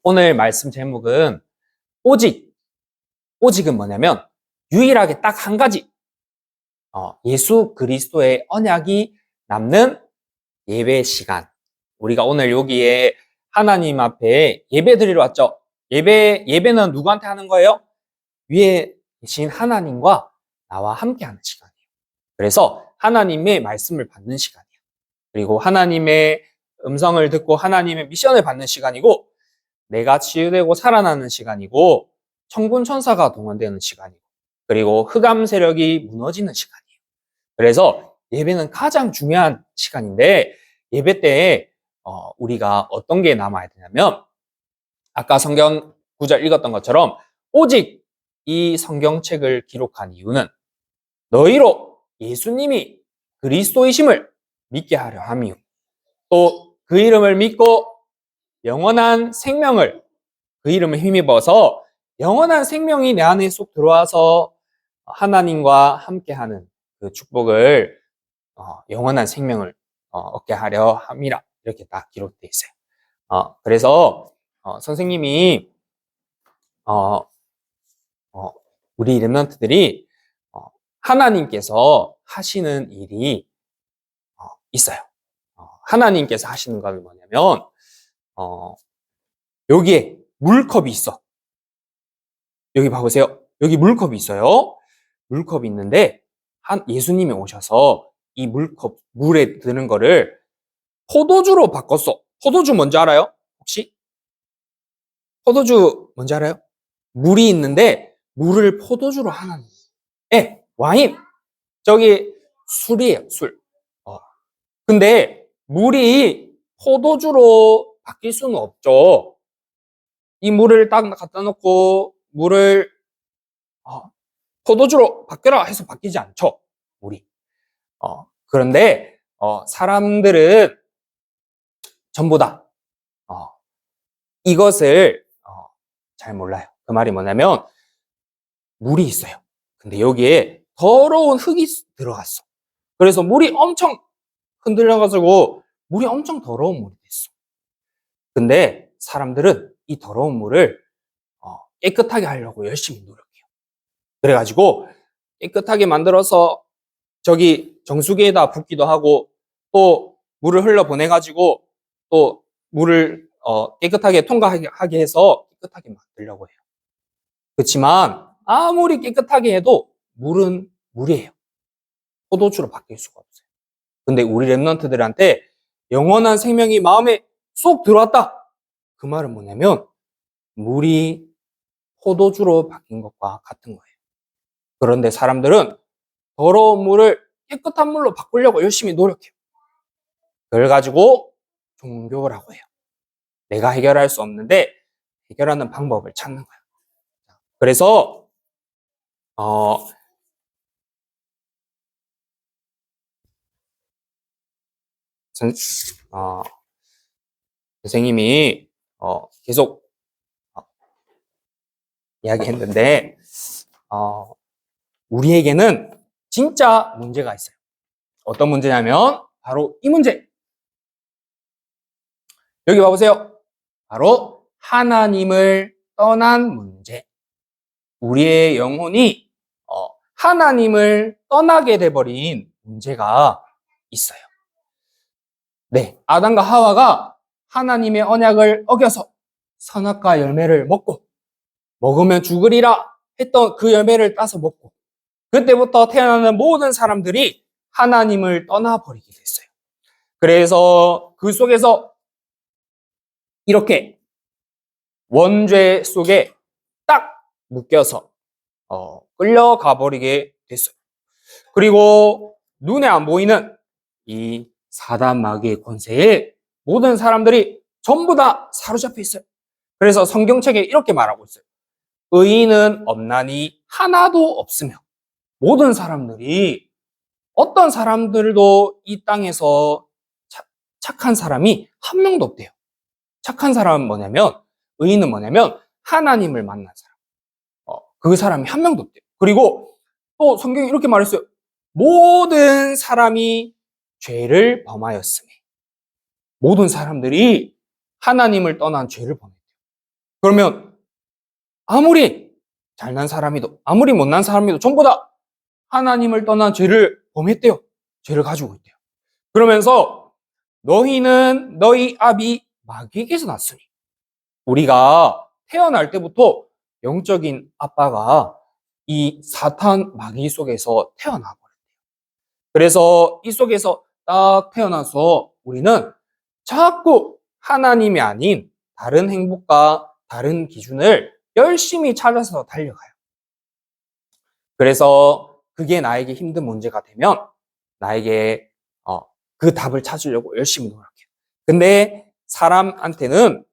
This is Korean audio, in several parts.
오늘 말씀 제목은 오직. 오직은 뭐냐면 유일하게 딱 한 가지. 예수 그리스도의 언약이 남는 예배 시간. 우리가 오늘 여기에 하나님 앞에 예배 드리러 왔죠. 예배는 누구한테 하는 거예요? 위에 계신 하나님과 나와 함께 하는 시간이에요. 그래서 하나님의 말씀을 받는 시간이에요. 그리고 하나님의 음성을 듣고 하나님의 미션을 받는 시간이고, 내가 치유되고 살아나는 시간이고, 천군 천사가 동원되는 시간이고, 그리고 흑암 세력이 무너지는 시간이에요. 그래서 예배는 가장 중요한 시간인데, 예배 때 우리가 어떤 게 남아야 되냐면, 아까 성경 구절 읽었던 것처럼 오직 이 성경책을 기록한 이유는 너희로 예수님이 그리스도이심을 믿게 하려 함이요, 또 그 이름을 믿고 영원한 생명을, 그 이름을 힘입어서 영원한 생명이 내 안에 쏙 들어와서 하나님과 함께하는 그 축복을, 영원한 생명을 얻게 하려 함이라, 이렇게 딱 기록되어 있어요. 그래서 선생님이 우리 렘넌트들이 하나님께서 하시는 일이 있어요. 하나님께서 하시는 건 뭐냐면, 여기에 물컵이 있어. 여기 봐보세요. 여기 물컵이 있어요. 물컵이 있는데 예수님이 오셔서 이 물컵, 물에 드는 거를 포도주로 바꿨어. 포도주 뭔지 알아요? 혹시? 포도주 뭔지 알아요? 물이 있는데 물을 포도주로 하는. 와인. 저기 술이에요, 술. 근데 물이 포도주로 바뀔 수는 없죠. 이 물을 딱 갖다 놓고 물을 포도주로 바뀌라 해서 바뀌지 않죠, 물이. 그런데 사람들은 전부 다 이것을 잘 몰라요. 그 말이 뭐냐면, 물이 있어요. 근데 여기에 더러운 흙이 들어갔어. 그래서 물이 엄청 흔들려가지고 물이 엄청 더러운 물이 됐어. 근데 사람들은 이 더러운 물을 깨끗하게 하려고 열심히 노력해요. 그래가지고 깨끗하게 만들어서 저기 정수기에다 붓기도 하고, 또 물을 흘러보내가지고 또 물을 깨끗하게 통과하게 해서 깨끗하게 만들려고 해요. 그렇지만 아무리 깨끗하게 해도 물은 물이에요. 포도주로 바뀔 수가 없어요. 근데 우리 렘넌트들한테 영원한 생명이 마음에 쏙 들어왔다. 그 말은 뭐냐면 물이 포도주로 바뀐 것과 같은 거예요. 그런데 사람들은 더러운 물을 깨끗한 물로 바꾸려고 열심히 노력해요. 그걸 가지고 종교라고 해요. 내가 해결할 수 없는데 해결하는 방법을 찾는 거예요. 그래서 선생님이 계속 이야기했는데, 우리에게는 진짜 문제가 있어요. 어떤 문제냐면 바로 이 문제. 여기 봐보세요. 바로 하나님을 떠난 문제. 우리의 영혼이 하나님을 떠나게 돼버린 문제가 있어요. 네, 아담과 하와가 하나님의 언약을 어겨서 선악과 열매를 먹고, 먹으면 죽으리라 했던 그 열매를 따서 먹고, 그때부터 태어나는 모든 사람들이 하나님을 떠나버리게 됐어요. 그래서 그 속에서 이렇게 원죄 속에 딱 묶여서 끌려가 버리게 됐어요. 그리고 눈에 안 보이는 이 사단 마귀의 권세에 모든 사람들이 전부 다 사로잡혀 있어요. 그래서 성경책에 이렇게 말하고 있어요. 의인은 없나니 하나도 없으며, 모든 사람들이, 어떤 사람들도 이 땅에서 착한 사람이 한 명도 없대요. 착한 사람은 뭐냐면, 의인은 뭐냐면 하나님을 만난 사람. 그 사람이 한 명도 없대요. 그리고 또 성경이 이렇게 말했어요. 모든 사람이 죄를 범하였으니, 모든 사람들이 하나님을 떠난 죄를 범했대요. 그러면 아무리 잘난 사람이도 아무리 못난 사람이도 전부 다 하나님을 떠난 죄를 범했대요. 죄를 가지고 있대요. 그러면서 너희는 너희 아비 마귀에게서 났으니, 우리가 태어날 때부터 영적인 아빠가 이 사탄 마귀 속에서 태어나 버렸대요. 그래서 이 속에서 딱 태어나서 우리는 자꾸 하나님이 아닌 다른 행복과 다른 기준을 열심히 찾아서 달려가요. 그래서 그게 나에게 힘든 문제가 되면 나에게 그 답을 찾으려고 열심히 노력해요. 근데 사람한테는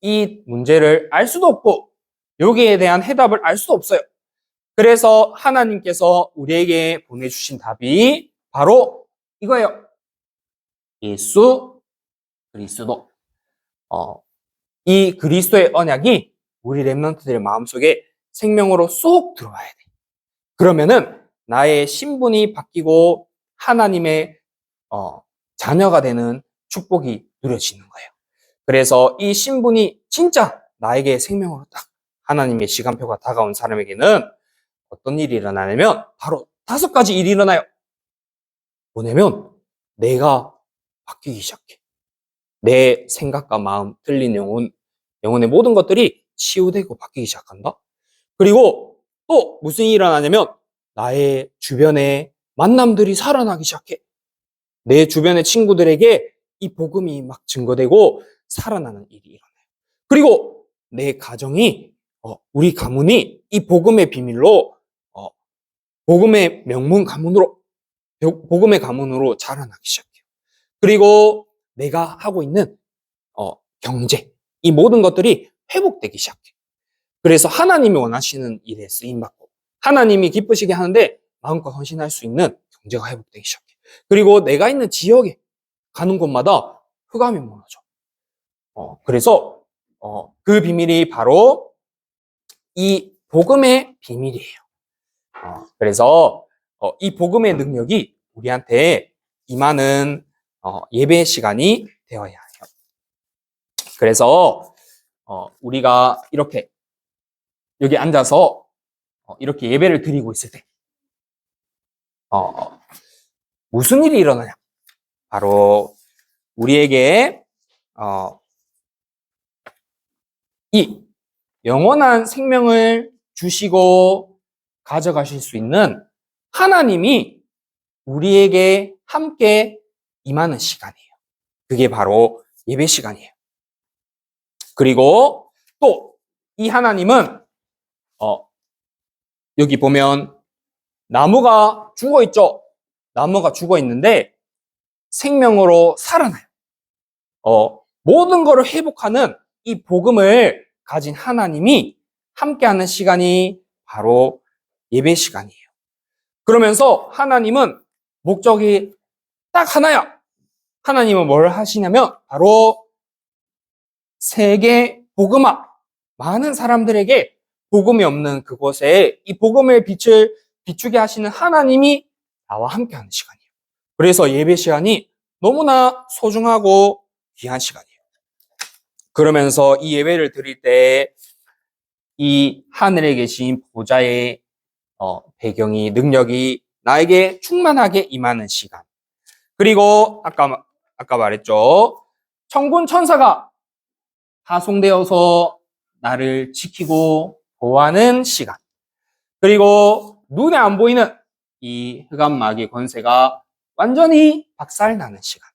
이 문제를 알 수도 없고 여기에 대한 해답을 알 수도 없어요. 그래서 하나님께서 우리에게 보내주신 답이 바로 이거예요. 예수 그리스도. 이 그리스도의 언약이 우리 렘넌트들의 마음속에 생명으로 쏙 들어와야 돼. 그러면은 나의 신분이 바뀌고 하나님의 자녀가 되는 축복이 누려지는 거예요. 그래서 이 신분이 진짜 나에게 생명으로 딱 하나님의 시간표가 다가온 사람에게는 어떤 일이 일어나냐면 바로 5가지 일이 일어나요. 뭐냐면 내가 바뀌기 시작해. 내 생각과 마음, 틀린 영혼의 모든 것들이 치유되고 바뀌기 시작한다. 그리고 또 무슨 일이 일어나냐면 나의 주변의 만남들이 살아나기 시작해. 내 주변의 친구들에게 이 복음이 막 증거되고 살아나는 일이 일어나요. 그리고 내 가정이 우리 가문이 이 복음의 비밀로 복음의 명문 가문으로 복음의 가문으로 자라나기 시작해요. 그리고 내가 하고 있는 경제, 이 모든 것들이 회복되기 시작해. 그래서 하나님이 원하시는 일에 쓰임받고 하나님이 기쁘시게 하는데 마음껏 헌신할 수 있는 경제가 회복되기 시작해. 그리고 내가 있는 지역에 가는 곳마다 흑암이 무너져. 그래서 그 비밀이 바로 이 복음의 비밀이에요. 그래서 이 복음의 능력이 우리한테 임하는 예배 시간이 되어야 해요. 그래서 우리가 이렇게 여기 앉아서 이렇게 예배를 드리고 있을 때 무슨 일이 일어나냐? 바로 우리에게 이 영원한 생명을 주시고 가져가실 수 있는 하나님이 우리에게 함께 임하는 시간이에요. 그게 바로 예배 시간이에요. 그리고 또 이 하나님은 여기 보면 나무가 죽어 있죠. 나무가 죽어 있는데 생명으로 살아나요. 모든 것을 회복하는 이 복음을 가진 하나님이 함께하는 시간이 바로 예배 시간이에요. 그러면서 하나님은 목적이 딱 하나야. 하나님은 뭘 하시냐면 바로 세계 복음화, 많은 사람들에게 복음이 없는 그곳에 이 복음의 빛을 비추게 하시는 하나님이 나와 함께하는 시간이에요. 그래서 예배 시간이 너무나 소중하고 귀한 시간이에요. 그러면서 이 예배를 드릴 때 이 하늘에 계신 보좌의 배경이, 능력이 나에게 충만하게 임하는 시간. 그리고 아까 말했죠. 천군 천사가 파송되어서 나를 지키고 보호하는 시간. 그리고 눈에 안 보이는 이 흑암 마귀의 권세가 완전히 박살나는 시간.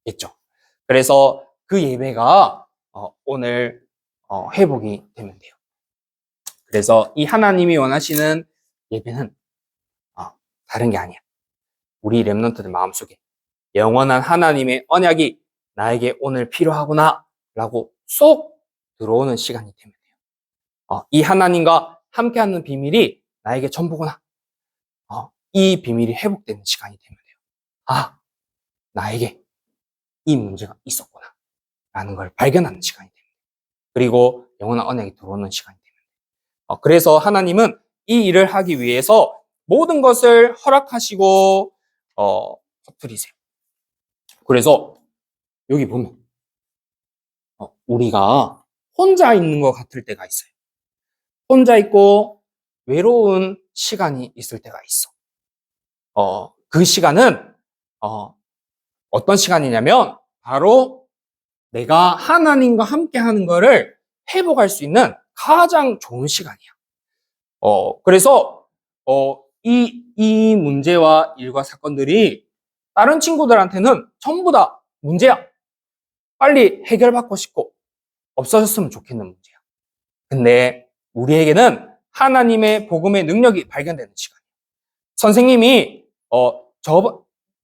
있죠. 그래서 그 예배가 오늘 회복이 되면 돼요. 그래서 이 하나님이 원하시는 예배는 다른 게 아니야. 우리 렘넌트들 마음속에 영원한 하나님의 언약이 나에게 오늘 필요하구나 라고 쏙 들어오는 시간이 되면 돼요. 이 하나님과 함께하는 비밀이 나에게 전부구나. 이 비밀이 회복되는 시간이 되면 돼요. 나에게 이 문제가 있었구나 라는 걸 발견하는 시간이 됩니다. 그리고 영원한 언약이 들어오는 시간이 됩니다. 그래서 하나님은 이 일을 하기 위해서 모든 것을 허락하시고 터뜨리세요. 그래서 여기 보면 우리가 혼자 있는 것 같을 때가 있어요. 혼자 있고 외로운 시간이 있을 때가 있어. 그 시간은 어떤 시간이냐면 바로 내가 하나님과 함께 하는 거를 회복할 수 있는 가장 좋은 시간이야. 그래서 이 문제와 일과 사건들이 다른 친구들한테는 전부 다 문제야. 빨리 해결받고 싶고 없어졌으면 좋겠는 문제야. 근데 우리에게는 하나님의 복음의 능력이 발견되는 시간이야. 선생님이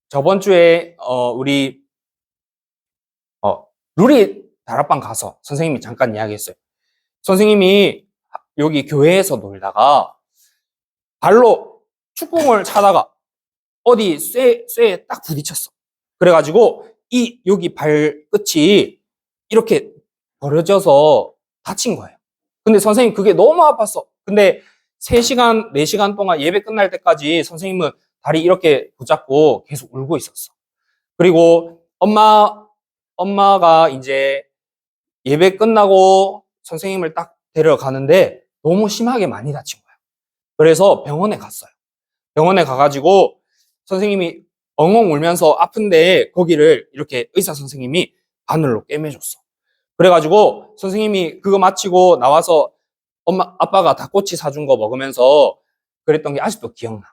저번 주에 우리 루리 다락방 가서 선생님이 잠깐 이야기했어요. 선생님이 여기 교회에서 놀다가 발로 축구공을 차다가 어디 쇠에 딱 부딪혔어. 그래가지고 여기 발끝이 이렇게 벌어져서 다친 거예요. 근데 선생님 그게 너무 아팠어. 근데 3시간, 4시간 동안 예배 끝날 때까지 선생님은 다리 이렇게 붙잡고 계속 울고 있었어. 그리고 엄마가 이제 예배 끝나고 선생님을 딱 데려가는데 너무 심하게 많이 다친 거야. 그래서 병원에 갔어요. 병원에 가가지고 선생님이 엉엉 울면서 아픈데 거기를 이렇게 의사 선생님이 바늘로 꿰매줬어. 그래가지고 선생님이 그거 마치고 나와서 아빠가 닭꼬치 사준 거 먹으면서 그랬던 게 아직도 기억나.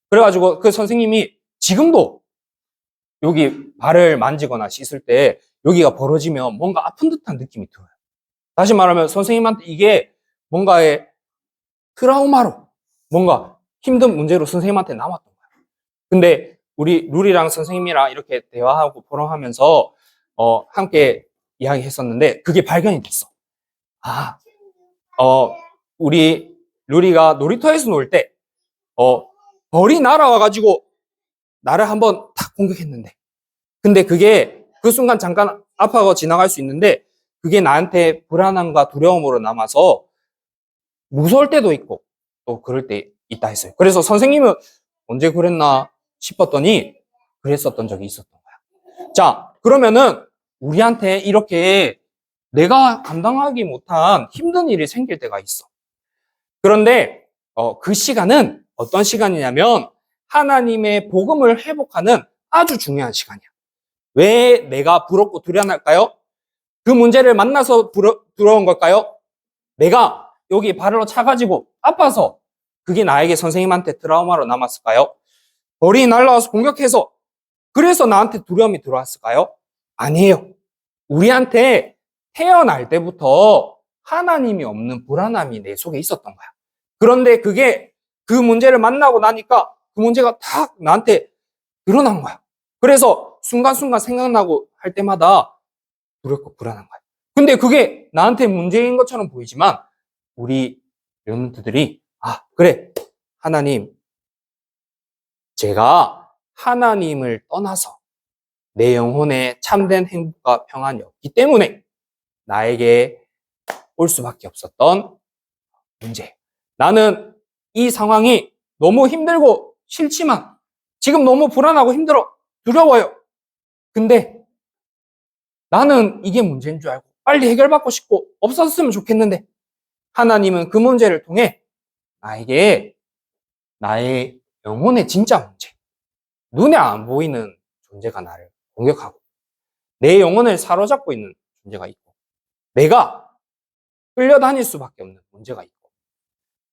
그래가지고 그 선생님이 지금도 여기 발을 만지거나 씻을 때 여기가 벌어지면 뭔가 아픈 듯한 느낌이 들어요. 다시 말하면 선생님한테 이게 뭔가의 트라우마로 뭔가 힘든 문제로 선생님한테 남았던 거야. 근데 우리 룰이랑 선생님이랑 이렇게 대화하고 포럼하면서 함께 이야기했었는데 그게 발견이 됐어. 우리 룰이가 놀이터에서 놀 때 벌이 날아와가지고 나를 한번 탁 공격했는데 근데 그게 그 순간 잠깐 아파서 지나갈 수 있는데 그게 나한테 불안함과 두려움으로 남아서 무서울 때도 있고 또 그럴 때 있다 했어요. 그래서 선생님은 언제 그랬나 싶었더니 그랬었던 적이 있었던 거야. 자, 그러면은 우리한테 이렇게 내가 감당하기 못한 힘든 일이 생길 때가 있어. 그런데 그 시간은 어떤 시간이냐면 하나님의 복음을 회복하는 아주 중요한 시간이야. 왜 내가 부럽고 두려워할까요? 그 문제를 만나서 두려운 걸까요? 내가 여기 발로 차가지고 아파서 그게 나에게 선생님한테 트라우마로 남았을까요? 벌이 날라와서 공격해서 그래서 나한테 두려움이 들어왔을까요? 아니에요. 우리한테 태어날 때부터 하나님이 없는 불안함이 내 속에 있었던 거야. 그런데 그게 그 문제를 만나고 나니까 그 문제가 딱 나한테 드러난 거야. 그래서 순간순간 생각나고 할 때마다 두렵고 불안한 거야. 근데 그게 나한테 문제인 것처럼 보이지만 우리 렘넌트들이 그래 하나님 제가 하나님을 떠나서 내 영혼에 참된 행복과 평안이 없기 때문에 나에게 올 수밖에 없었던 문제. 나는 이 상황이 너무 힘들고 싫지만 지금 너무 불안하고 힘들어 두려워요. 근데 나는 이게 문제인 줄 알고 빨리 해결받고 싶고 없었으면 좋겠는데 하나님은 그 문제를 통해 나에게 나의 영혼의 진짜 문제, 눈에 안 보이는 존재가 나를 공격하고 내 영혼을 사로잡고 있는 존재가 있고 내가 끌려다닐 수밖에 없는 문제가 있고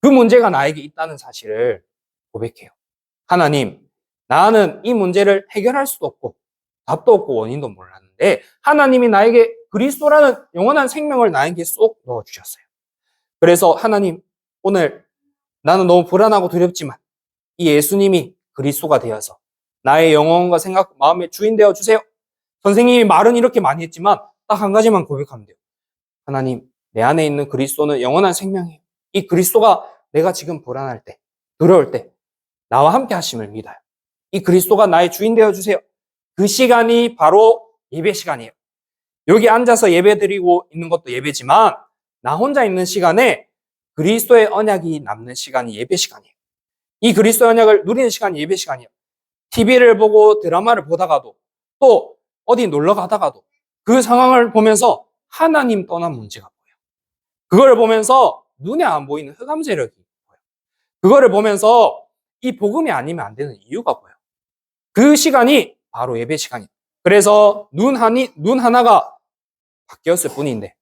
그 문제가 나에게 있다는 사실을 고백해요. 하나님, 나는 이 문제를 해결할 수도 없고 답도 없고 원인도 몰랐는데 하나님이 나에게 그리스도라는 영원한 생명을 나에게 쏙 넣어주셨어요. 그래서 하나님, 오늘 나는 너무 불안하고 두렵지만 이 예수님이 그리스도가 되어서 나의 영혼과 생각, 마음의 주인 되어 주세요. 선생님이 말은 이렇게 많이 했지만 딱 한 가지만 고백하면 돼요. 하나님, 내 안에 있는 그리스도는 영원한 생명이에요. 이 그리스도가 내가 지금 불안할 때, 두려울 때 나와 함께 하심을 믿어요. 이 그리스도가 나의 주인 되어 주세요. 그 시간이 바로 예배 시간이에요. 여기 앉아서 예배 드리고 있는 것도 예배지만 나 혼자 있는 시간에 그리스도의 언약이 남는 시간이 예배 시간이에요. 이 그리스도의 언약을 누리는 시간이 예배 시간이에요. TV를 보고 드라마를 보다가도 또 어디 놀러 가다가도 그 상황을 보면서 하나님 떠난 문제가 보여요. 그거를 보면서 눈에 안 보이는 흑암 세력이 보여요. 그거를 보면서 이 복음이 아니면 안 되는 이유가 보여요. 그 시간이 바로 예배 시간이에요. 그래서 눈 하나가 바뀌었을 뿐인데,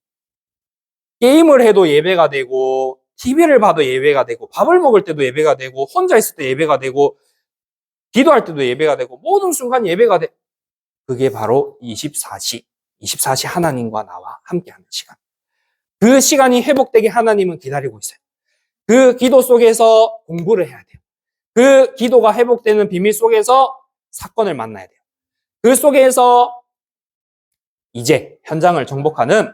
게임을 해도 예배가 되고, TV를 봐도 예배가 되고, 밥을 먹을 때도 예배가 되고, 혼자 있을 때 예배가 되고, 기도할 때도 예배가 되고, 모든 순간 예배가 돼. 그게 바로 24시 하나님과 나와 함께하는 시간. 그 시간이 회복되게 하나님은 기다리고 있어요. 그 기도 속에서 공부를 해야 돼요. 그 기도가 회복되는 비밀 속에서 사건을 만나야 돼요. 그 속에서 이제 현장을 정복하는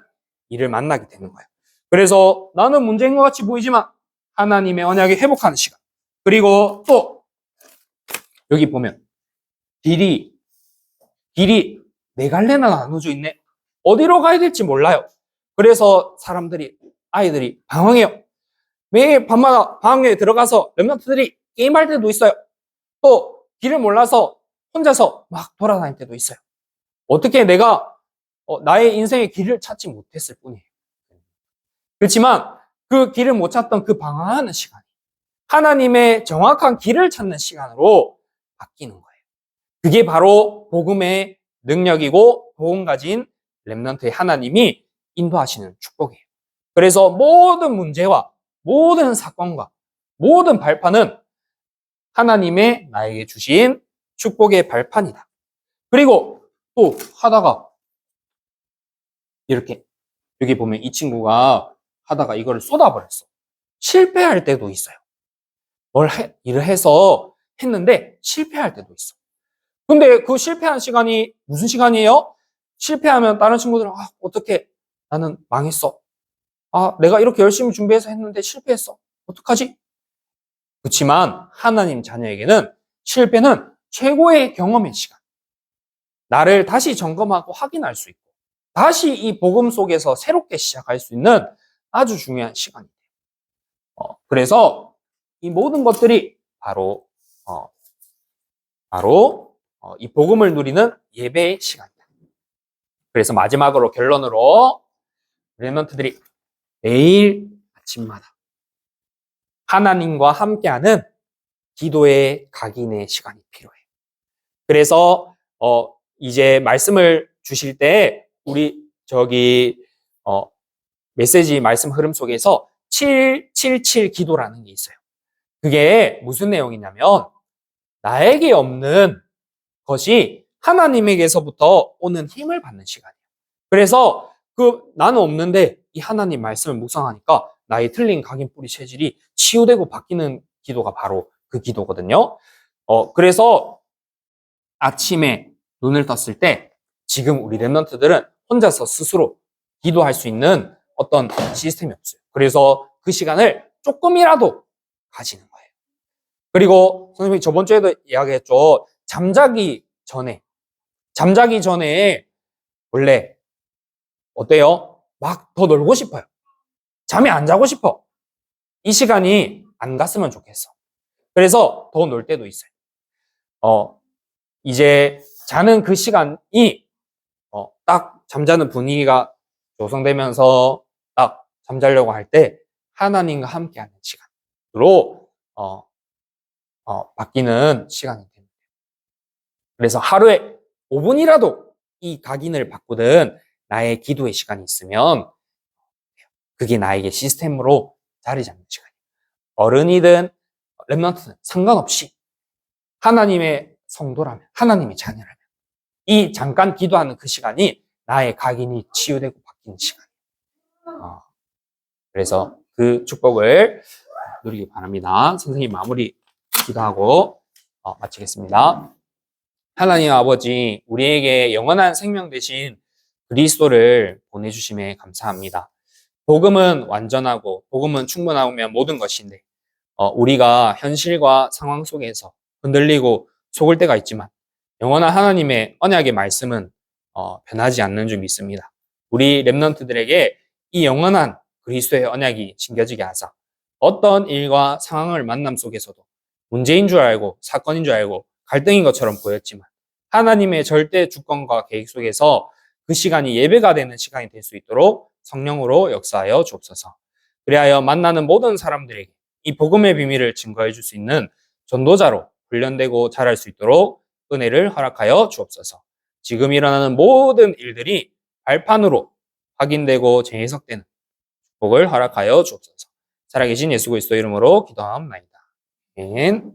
일을 만나게 되는 거예요. 그래서 나는 문제인 것 같이 보이지만 하나님의 언약이 회복하는 시간. 그리고 또 여기 보면 길이 네 갈래나 나눠져 있네. 어디로 가야 될지 몰라요. 그래서 아이들이 방황해요. 매일 밤마다 방황에 들어가서 렘넌트들이 게임할 때도 있어요. 또 길을 몰라서 혼자서 막 돌아다닐 때도 있어요. 어떻게 내가 나의 인생의 길을 찾지 못했을 뿐이에요. 그렇지만 그 길을 못 찾던 그 방황하는 시간이 하나님의 정확한 길을 찾는 시간으로 바뀌는 거예요. 그게 바로 복음의 능력이고 복음 가진 렘넌트의 하나님이 인도하시는 축복이에요. 그래서 모든 문제와 모든 사건과 모든 발판은 하나님의 나에게 주신 축복의 발판이다. 그리고 또 하다가 이렇게 여기 보면 이 친구가 하다가 이거를 쏟아버렸어. 실패할 때도 있어요. 일을 해서 했는데 실패할 때도 있어. 근데 그 실패한 시간이 무슨 시간이에요? 실패하면 다른 친구들은 어떻게 나는 망했어. 내가 이렇게 열심히 준비해서 했는데 실패했어. 어떡하지? 그렇지만 하나님 자녀에게는 실패는 최고의 경험의 시간. 나를 다시 점검하고 확인할 수 있고 다시 이 복음 속에서 새롭게 시작할 수 있는 아주 중요한 시간이에요. 그래서 이 모든 것들이 바로 이 복음을 누리는 예배의 시간이다. 그래서 마지막으로 결론으로 렘넌트들이 매일 아침마다 하나님과 함께하는 기도의 각인의 시간이 필요해요. 그래서 이제 말씀을 주실 때 우리 메시지 말씀 흐름 속에서 777 기도라는 게 있어요. 그게 무슨 내용이냐면 나에게 없는 것이 하나님에게서부터 오는 힘을 받는 시간이에요. 그래서 나는 없는데 이 하나님 말씀을 묵상하니까 나의 틀린 각인 뿌리 체질이 치유되고 바뀌는 기도가 바로 그 기도거든요. 그래서 아침에 눈을 떴을 때 지금 우리 렘넌트들은 혼자서 스스로 기도할 수 있는 어떤 시스템이 없어요. 그래서 그 시간을 조금이라도 가지는 거예요. 그리고 선생님이 저번 주에도 이야기했죠. 잠자기 전에 원래 어때요? 막 더 놀고 싶어요. 잠이 안 자고 싶어. 이 시간이 안 갔으면 좋겠어. 그래서 더 놀 때도 있어요. 이제 자는 그 시간이 딱 잠자는 분위기가 조성되면서 딱 잠자려고 할 때 하나님과 함께하는 시간으로 바뀌는 시간이 됩니다. 그래서 하루에 5분이라도 이 각인을 바꾸든 나의 기도의 시간이 있으면 그게 나에게 시스템으로 자리 잡는 시간이에요. 어른이든 렘넌트든 상관없이 하나님의 성도라면, 하나님의 자녀라면 이 잠깐 기도하는 그 시간이 나의 각인이 치유되고 바뀌는 시간이에요. 그래서 그 축복을 누리기 바랍니다. 선생님 마무리 기도하고 마치겠습니다. 하나님 아버지, 우리에게 영원한 생명 되신 그리스도를 보내주심에 감사합니다. 복음은 완전하고 복음은 충분하면 모든 것인데 우리가 현실과 상황 속에서 흔들리고 속을 때가 있지만 영원한 하나님의 언약의 말씀은 변하지 않는 줄 믿습니다. 우리 렘넌트들에게 이 영원한 그리스도의 언약이 심겨지게 하사 어떤 일과 상황을 만남 속에서도 문제인 줄 알고 사건인 줄 알고 갈등인 것처럼 보였지만 하나님의 절대 주권과 계획 속에서 그 시간이 예배가 되는 시간이 될 수 있도록 성령으로 역사하여 주옵소서. 그리하여 만나는 모든 사람들에게 이 복음의 비밀을 증거해 줄 수 있는 전도자로 훈련되고 자랄 수 있도록 은혜를 허락하여 주옵소서. 지금 일어나는 모든 일들이 발판으로 확인되고 재해석되는 복을 허락하여 주옵소서. 살아계신 예수 그리스도 이름으로 기도하옵나이다. 아멘.